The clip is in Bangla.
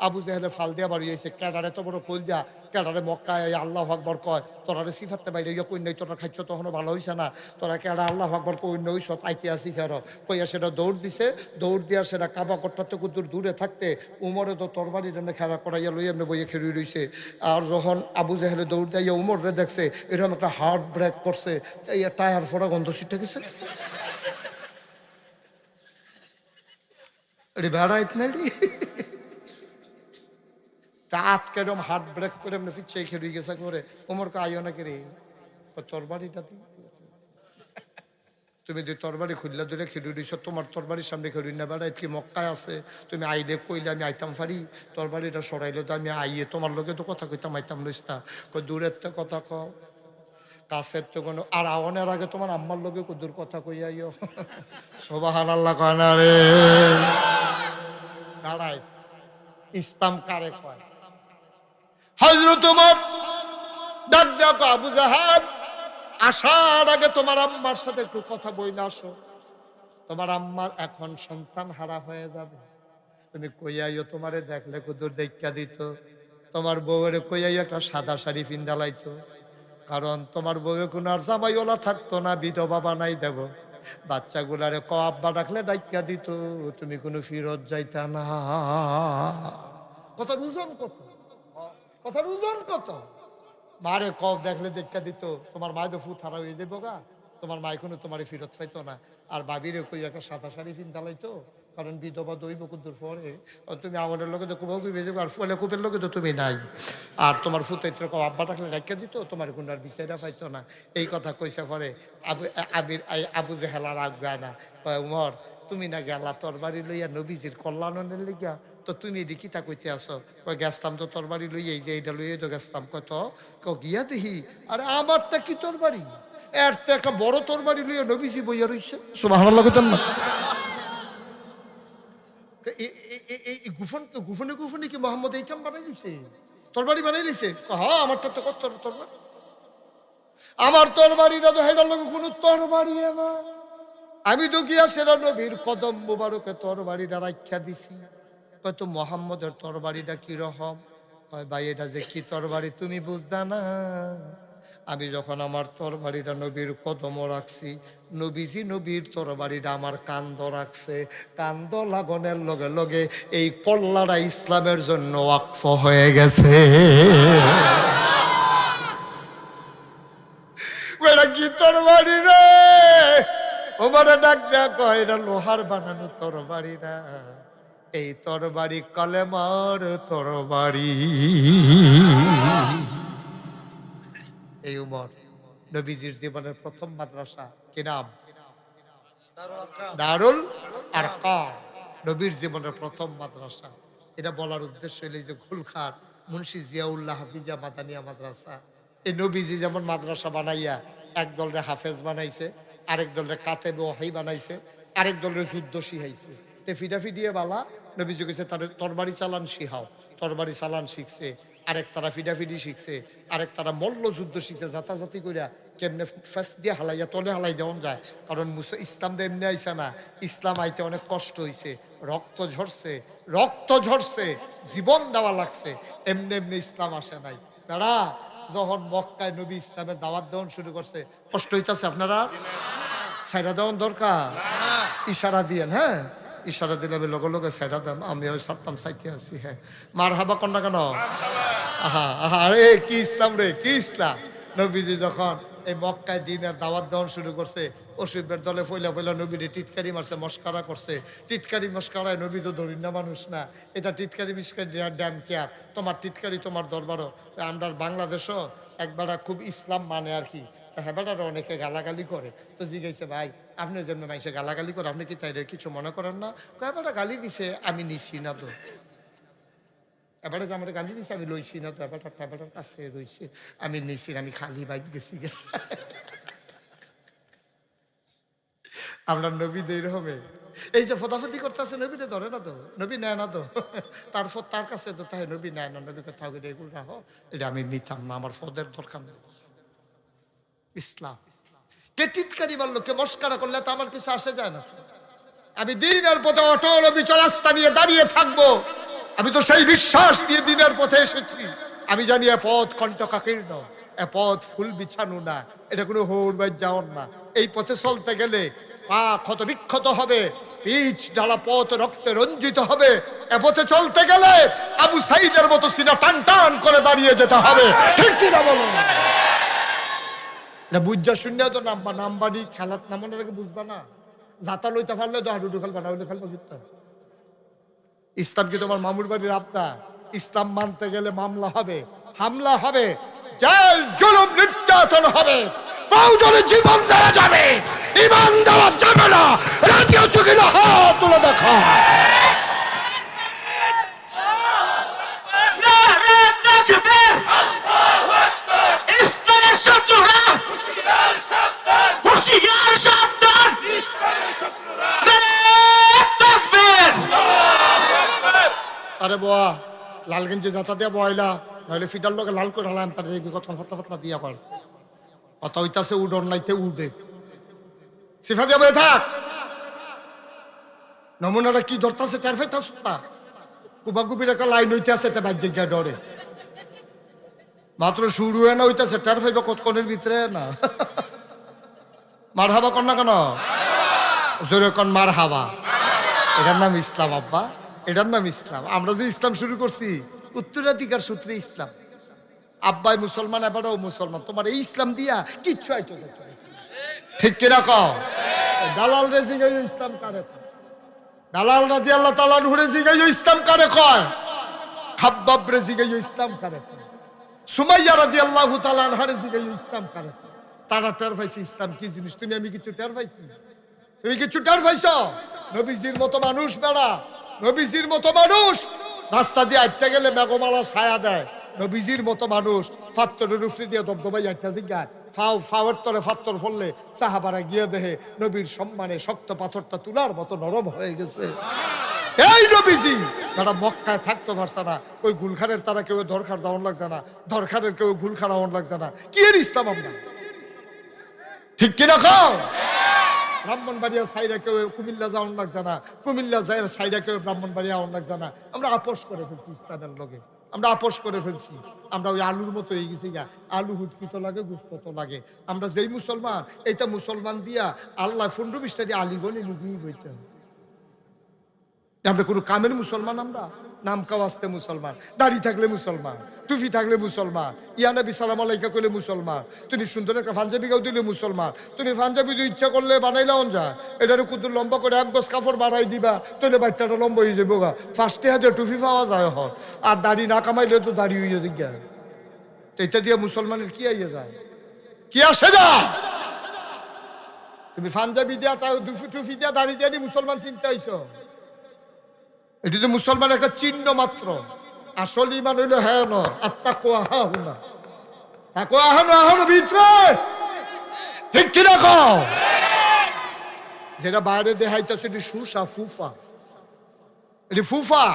আবু জেহেলে ফাল দিয়া বাড়ি হয়েছে, ক্যাডারে তো বড় কইল যা, ক্যাডারে মক্কায় আল্লাহু আকবার কয়, তোরারে সিফাতে বাইরে ইয়া কই নাই, তোরা খাইছ তখনও ভালো হইছে না, তোরা ক্যাডা আল্লাহু আকবার কই নই সত আইতে আসি খের কইয়া সেটা দৌড় দিছে। দৌড় দিয়া সেটা কাবা করতে কুদুর দূরে থাকতে উমরে তো তরবারি জন্য খেলা করাইয়া লই এমনি বইয়ে খেলি রইছে। আর যখন আবু জেহেলে দৌড় দিয়ে উমরে দেখছে এরকম একটা হার্ট ব্রেক করছে, এই টায়ার ফোড়া গন্ধ ছিটে গেছে। এটি বেড়াইত না দাঁত কেরম হার্ট ব্রেক করে এমনি পিছিয়ে খেলুই গেছে করে ওমর কে আইও না কে রে তরবারিটা তুমি যে তরবারি খুললা ধরে খেলু দিছ, তোমার তরবারির সামনে খেলুই না বেড়াই কি মক্কায় আছে, তুমি আইলে কইলে আমি আইতাম পারি, তরবারিটা সরাইলে তো আমি আইয়ে তোমার লোকে তো কথা কইতাম আইতাম লইস্তা, দূরের তো কথা কও কাছের তো কোনো, আর আওয়ানের আগে তোমার আম্মার লোকে কদুর কথা কইয়াইও সুবহানাল্লাহ কয় না রে। দাঁড়াই ইসলাম কারে কয়? হযরত ওমর ডাক দেখো আবু জাহাল, আসার আগে তোমার আম্মার সাথে একটু কথা বইলে আসো, তোমার আম্মার এখন সন্তান হারা হয়ে যাবে, তুমি কইয়াইও তোমারে দেখলে কুদুর দেখা দিত, তোমার বউয়ের কইয়াইও একটা সাদা শাড়ি পিন্দালাইতো, কারণ তোমার বউয়ে কোনো আর জামাইওলা থাকতো না, বিধবা বানাই দেব, বাচ্চাগুলারে ক আব্বা ডাকলে ডাইকা দিত, তুমি কোনো ফিরত যাইতা না। কথার ওজন কত, কথার ওজন কত। মারে ক দেখলে দেখা দিত, তোমার মায় তো ফুট হারা হয়ে যাবো গা, তোমার মায় কোনো তোমার ফিরত পাইতো না, আর বাবিরে কই একটা সাদা শাড়ি পিন্দালাইতো, কারণ বিধবা দইব কুদ্দুর পরে তুমি আমাদের লোকে তো কুবাও বেজে আর ফুলে কুপের লোকে তো তুমি নাই, আর তোমার ফুতাইত্র আব্বা ডাকলে ডাক্কা দিত, তোমার কোনো আর বিচাইরা পাইতো না। এই কথা কইছে পরে আবু জেহেলার আগ গায় না, কয় উমর তুমি না গেলা তোর বাড়ি লইয়া নবীজির কল্যাণের লিগা, তো তুমি এদি কিতা কইতে আসো, কয় গেছতাম তো তোর বাড়ি লইয়া, এই যে এইটা লইয়া তো গেছতাম, কত গিয়া দেখি আরে আমারটা কি তোর বাড়ি, এর তো একটা বড় তোর বাড়ি লইয়া নবীজি বইয়া রইছে। সুবহানাল্লাহ কইতেন না? গুফনে গুফনে কি মোহাম্মদ এইকাম বানাই দিছে, তরবারি বানাই লিছে? হ্যাঁ আমারটা তো কত তরবারি, আমার তরবারিটা তো হেডার লোক কোনো তরবারি না, আমি তো গিয়া সেরা নবীর কদম মুবারকে তরবারিটা রাখা দিছি। কত মোহাম্মদের তরবারিটা কি রকম? ভাই এটা যে কি তরবারি তুমি বুঝদা না, আমি যখন আমার তরবারিটা নবীর কদম রাখছি, নবীজি নবীর তরবারিটা আমার কান্দ রাখছে, কান্দ লাগনের লগে লগে এই কল্লাটা ইসলামের জন্য ওয়াকফ হয়ে গেছে। এটা কি তরবারি রে? ওমরে ডাক দেয়া কয় এটা লোহার বানানো তরবারি না, এই তরবারি কলেমার তরবারি। এই উমর নবীজির জীবনের প্রথম মাদ্রাসা কি নাম? দারুল আরকাম, নবীর জীবনের প্রথম মাদ্রাসা। এটা বলার উদ্দেশ্য হইল যে খুলখার মুন্সি জিয়াউল্লাহ হাফিজা মাদানিয়া মাদ্রাসা, এই নবীজি যেমন মাদ্রাসা বানাইয়া এক দলরে হাফেজ বানাইছে, আরেক দলরে কাতেবে ওয়াহি বানাইছে, আরেক দলরে যুদ্ধ শিখাইছে, তে ফিডাফিডিয়ে বালা নবীজি কইছে তার তরবারি চালান শিখাও, তরবারি চালান শিখছে, আরেক তারা ফিডাফিডি শিখছে, আরেক তারা মল্ল যুদ্ধ শিখছে, জাতাজাতি কইরা কেমনে ফেস দিয়ে হালাইয়া তলে হালাই দেওয়া যায়, কারণ ইসলাম তো এমনি আইসা না, ইসলাম আইতে অনেক কষ্ট হয়েছে, রক্ত ঝরছে, রক্ত ঝরছে, জীবন দেওয়া লাগছে, এমনি এমনি ইসলাম আসে নাই। তারা যখন মক্কায় নবী ইসলামের দাওয়াত দেওয়ান শুরু করছে, কষ্ট হইতেছে আপনারা সাইরা দেওয়ান দরকার, ইশারা দিয়েন, হ্যাঁ ইশারা দিলে আমি লগে লগে সাইরা দাম, আমি ওই সারতাম সাইতে আছি, হ্যাঁ মার হাবা কন্যা কেন? আহা আহা রে কি ইসলাম রে, কি ইসলাম। নবীজি যখন এই মক্কায় দিনের দাওয়াত দেওয়ান শুরু করছে, অসুবের দলে ফইলা ফইলা নবীরে টিটকারি মারছে, মস্কারা করছে, টিটকারি মস্কারায় নবী তো ধরি না মানুষ না, এটা টিটকারি মিসকারি ড্যাম কেয়ার, তোমার টিটকারি তোমার দরবারও। আমরা বাংলাদেশও একবার খুব ইসলাম মানে আর কি, হ্যাঁ বেটারা অনেকে গালাগালি করে, তো জিজ্ঞাসা ভাই আপনি যেমন মাইসে গালাগালি করে আপনি কি তাই কিছু মনে করেন না? এবারটা গালি দিছে আমি নিছি না তো, এবারে যে আমার গালি দিছে আমি লইছি না তো, এবারটা এবারটার কাছে রইছে আমি নিছি, আমি খালি বাইক গেছি। আমরা নবী এইরকমে এই যে ফতাফতি করতেছে, নবীরে ধরে না তো, নবী নেয় না তো, তারপর তার কাছে তো তাই নবী নেয় না, নবী কথা এগুলো রাখো, এটা আমি নিতাম না, আমার ফদের দরকার নেই। ইসলাম কে টিটকারি বললো, কে মস্কারা করলে তো আমার কিছু আসে যায় না, আমি দিনের পথে অটল অবিচল আস্থা নিয়ে দাঁড়িয়ে থাকবো, আমি তো সেই বিশ্বাস নিয়ে দিনের পথে এসেছি। আমি জানি এ পথ কণ্টকাকীর্ণ, এ পথ ফুল বিছানো না, এটা কোনো হৌড়বাই যাওয়ার না। এই পথে চলতে গেলে পা ক্ষত বিক্ষত হবে, পিচ ঢালা পথ রক্তে রঞ্জিত হবে। এ পথে চলতে গেলে আবু সাইদের মতো সিনা টান টান করে দাঁড়িয়ে যেতে হবে। ঠিক কিনা বলো? না বুঝা শূন্য তো নামবা, নামবাড়ি খেলাত নামানোর আগে বুঝবা না। যাতা লইতে পারলে তো হাডুডু খেলবা, না হইলে খেলবা কিন্তু। ইসলাম কি তোমার মামুর বাড়ির আপনা? ইসলাম মানতে গেলে মামলা হবে, হামলা হবে, জেল জুলুম নির্যাতন হবে, বহুজনের জীবন দেওয়া যাবে, ইমান দেওয়া যাবে না। রাজি আছো কিনা হাত তুলে দেখো। আরে বোয়া লালগঞ্জে যাতা দিয়া বয়লা, নইলে ফিটার লোকে লাল করে হালাম, তার দেখবি কত ফাতলা ফাতলা দিয়া পার কথা হইতাছে উডন নাইতে উডে সিফা দিয়া বয়ে থাক। নমুনাটা কি ধরতাছে টের পাইতাছ না? কুবাকুবির একটা লাইন হইতে আছে, তে বাজ্যে গিয়া ডরে মাত্র শুরু হয় না হইতাছে, টের পাইবা কতক্ষণের ভিতরে না। মার হাবা কর না কেন? জোরে কন মার হাবা। এটার নাম ইসলাম আব্বা, এটার নাম ইসলাম। আমরা যে ইসলাম শুরু করছি উত্তরাধিকার সূত্রে ইসলাম। আব্বাই মুসলমান, এবারও মুসলমান, তোমার এই ইসলাম দিয়া কিচ্ছু আইতো। ঠিক কিনা কও? দালাল রে জিগাই ইসলাম কারে কয়? দালাল রাজি আল্লাহ তাআলা নুরে জিগাই ইসলাম কারে কয়? খাব্বাব রে জিগাই ইসলাম কারে কয়? সুমাইয়া রাদিয়াল্লাহু তাআলা আনহারে জিগাই ইসলাম কারে কয়? তারা টের পাইছে ইসলাম কি জিনিস। তুমি আমি কিছু টের পাইছি? তুমি কিছু টের পাইছো? নবীজির মতো মানুষ বেড়া, নবীজির মতো মানুষ রাস্তা দিয়ে আটতে গেলে মেঘমালা ছায়া দেয়। নবীজির মতো মানুষ ফাত্তরের উপরে দিয়ে দবদবাই আটটা জিজ্ঞায় ফাওয়ার তরে ফাত্তর ফললে সাহাবারা গিয়ে দেহে নবীর সম্মানে শক্ত পাথরটা তুলার মতো নরম হয়ে গেছে। এই নবীজি যারা মক্কায় থাকতে পারছে না, ওই গুলখানের তারা কেউ দরকার যাওয়ান লাগছে না, দরকারের কেউ গুলখার আওয়ান লাগছে না। কি এর ইসলাম আমরা? ঠিক কিনা খাও? ব্রাহ্মণবাড়িয়া সাইডে কেউ কুমিল্লা যাওয়ান লাগছে না, কুমিল্লা সাইডে কেউ ব্রাহ্মণবাড়িয়া আওয়ান লাগছে না। আমরা আপোষ করে ফেলছি ইসলামের লগে, আমরা আপোষ করে ফেলছি। আমরা ওই আলুর মতো হয়ে গেছি গা, আলু হুটকি তো লাগে, গুস্ত তো লাগে। আমরা যেই মুসলমান, এইটা মুসলমান দিয়া আল্লাহ 15-20টা দিয়ে আলিগনে লুকিয়ে বইতে হবে। আমরা কোনো কামের মুসলমান? আমরা নাম কাওয়াজতে মুসলমান, দাড়ি থাকলে মুসলমান, টুপি থাকলে মুসলমান, ইয়া নবী সালাম আলাইকা করলে মুসলমান, তুমি সুন্দর একটা পাঞ্জাবি গাও দিলে মুসলমান। তুমি পাঞ্জাবি দিয়ে ইচ্ছা করলে বানাইলাও যায়, এটার কুতুর লম্বা করে এক গজ কাপড় বাড়াই দিবা, তাহলে বাচ্চাটা লম্বা হয়ে যাবো গা। ফার্স্টে হাতে টুপি পাওয়া যায় হর, আর দাড়ি না কামাইলে তো দাড়ি হয়ে জিজ্ঞা। এটা দিয়ে মুসলমানের কি আইয়া যায়? কি আসে যায়? তুমি পাঞ্জাবি দিয়া টুপি দিয়া দাড়ি দিয়া মুসলমান চিন্তা হইছো? এটি তো মুসলমান একটা চিহ্ন মাত্র। আসল ইমান হইল হ্যাঁ ন আত্মাকুয়া হাহুনা, তাকুয়া আহানো আহানো ভিতরে। ঠিক কিনা কও? যেটা বাইরে দেখাইতেছে এটি সুসা ফুফা, এটি ফুফা।